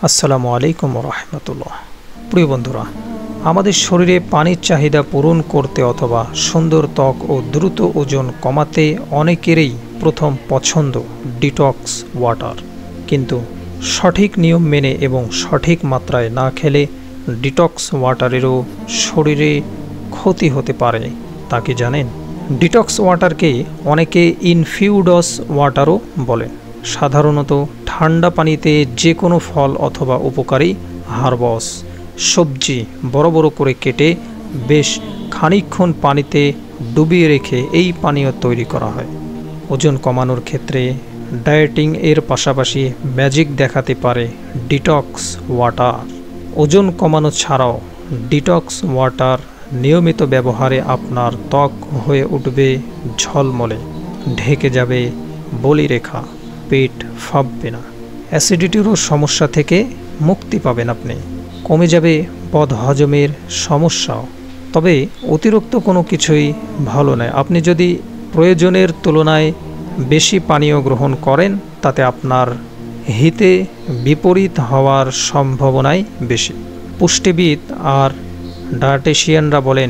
আসসালামু আলাইকুম রাহমাতুল্লাহ। প্রিয় বন্ধুরা, আমাদের শরীরে পানির চাহিদা পূরণ করতে অথবা সুন্দর ত্বক ও দ্রুত ওজন কমাতে অনেকেরই প্রথম পছন্দ ডিটক্স ওয়াটার। কিন্তু সঠিক নিয়ম মেনে এবং সঠিক মাত্রায় না খেলে ডিটক্স ওয়াটারেরও শরীরে ক্ষতি হতে পারে। তা কি জানেন? ডিটক্স ওয়াটারকে অনেকে ইনফিউডস ওয়াটারও বলে। সাধারণত ঠান্ডা পানিতে যে কোনো ফল অথবা উপকারী হার্বস সবজি বড় বড় করে কেটে বেশ খানিকক্ষণ পানিতে ডুবিয়ে রেখে এই পানীয় তৈরি করা হয়। ওজন কমানোর ক্ষেত্রে ডায়েটিং এর পাশাপাশি ম্যাজিক দেখাতে পারে ডিটক্স ওয়াটার। ওজন কমানো ছাড়াও ডিটক্স ওয়াটার নিয়মিত ব্যবহারে আপনার ত্বক হয়ে উঠবে ঝলমলে, ঢেকে যাবে বলিরেখা, পেট ফাঁপবে না, অ্যাসিডিটিরও সমস্যা থেকে মুক্তি পাবেন আপনি, কমে যাবে বদহজমের সমস্যাও। তবে অতিরিক্ত কোনো কিছুই ভালো নয়। আপনি যদি প্রয়োজনের তুলনায় বেশি পানীয় গ্রহণ করেন তাতে আপনার হিতে বিপরীত হওয়ার সম্ভাবনাই বেশি। পুষ্টিবিদ আর ডায়েটিশিয়ানরা বলেন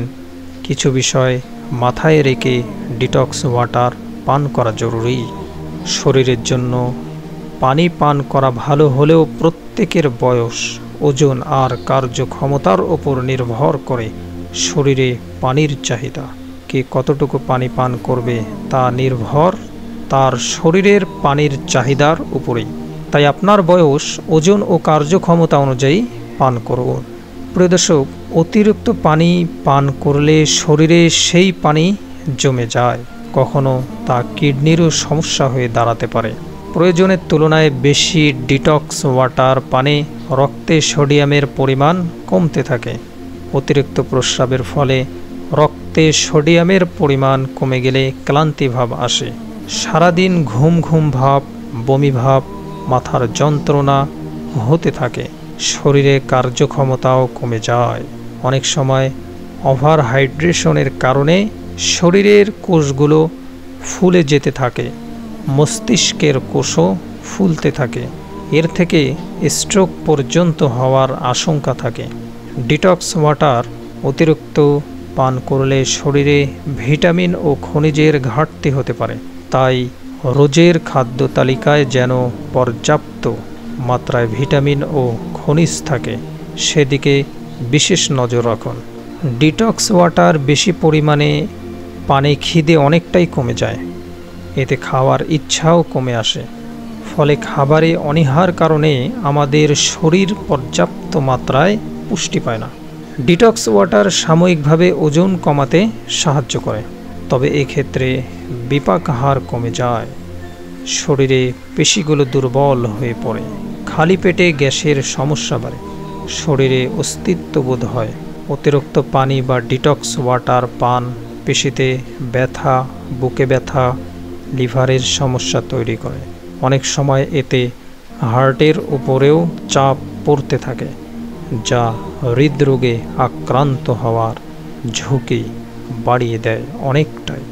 কিছু বিষয় মাথায় রেখে ডিটক্স ওয়াটার পান করা জরুরি। শরীরের জন্য পানি পান করা ভালো হলেও প্রত্যেকের বয়স, ওজন আর কার্যক্ষমতার ওপর নির্ভর করে শরীরে পানির চাহিদা। কে কতটুকু পানি পান করবে তা নির্ভর তার শরীরের পানির চাহিদার উপরেই। তাই আপনার বয়স, ওজন ও কার্যক্ষমতা অনুযায়ী পান করুন। প্রিয় দর্শক, অতিরিক্ত পানি পান করলে শরীরে সেই পানি জমে যায়, কখনো তা কিডনিরও সমস্যা হয়ে দাঁড়াতে পারে। প্রয়োজনের তুলনায় বেশি ডিটক্স ওয়াটার পানে রক্তে সোডিয়ামের পরিমাণ কমতে থাকে। অতিরিক্ত প্রস্রাবের ফলে রক্তে সোডিয়ামের পরিমাণ কমে গেলে ক্লান্তি ভাব আসে, সারাদিন ঘুম ঘুম ভাব, বমি ভাব, মাথার যন্ত্রণা হতে থাকে, শরীরে কার্যক্ষমতাও কমে যায়। অনেক সময় ওভার হাইড্রেশনের কারণে শরীরের কোষগুলো ফুলে যেতে থাকে, মস্তিষ্কের কোষও ফুলতে থাকে। এর থেকে স্ট্রোক পর্যন্ত হওয়ার আশঙ্কা থাকে। ডিটক্স ওয়াটার অতিরিক্ত পান করলে শরীরে ভিটামিন ও খনিজের ঘাটতি হতে পারে। তাই রোজের খাদ্য তালিকায় যেন পর্যাপ্ত মাত্রায় ভিটামিন ও খনিজ থাকে, সেদিকে বিশেষ নজর রাখুন। ডিটক্স ওয়াটার বেশি পরিমাণে পানে খিদে অনেকটাই কমে যায়, এতে খাওয়ার ইচ্ছাও কমে আসে। ফলে খাবারে অনীহার কারণে আমাদের শরীর পর্যাপ্ত মাত্রায় পুষ্টি পায় না। ডিটক্স ওয়াটার সাময়িকভাবে ওজন কমাতে সাহায্য করে, তবে এক্ষেত্রে বিপাকহার কমে যায়, শরীরে পেশিগুলো দুর্বল হয়ে পড়ে, খালি পেটে গ্যাসের সমস্যা বাড়ে, শরীরে অস্তিত্ববোধ হয়। অতিরিক্ত পানি বা ডিটক্স ওয়াটার পান পেশিতে ব্যথা, বুকে ব্যথা, লিভারের সমস্যা তৈরি করে। অনেক সময় এতে হার্টের উপরেও চাপ পড়তে থাকে, যা হৃদরোগে আক্রান্ত হওয়ার ঝুঁকি বাড়িয়ে দেয় অনেকটাই।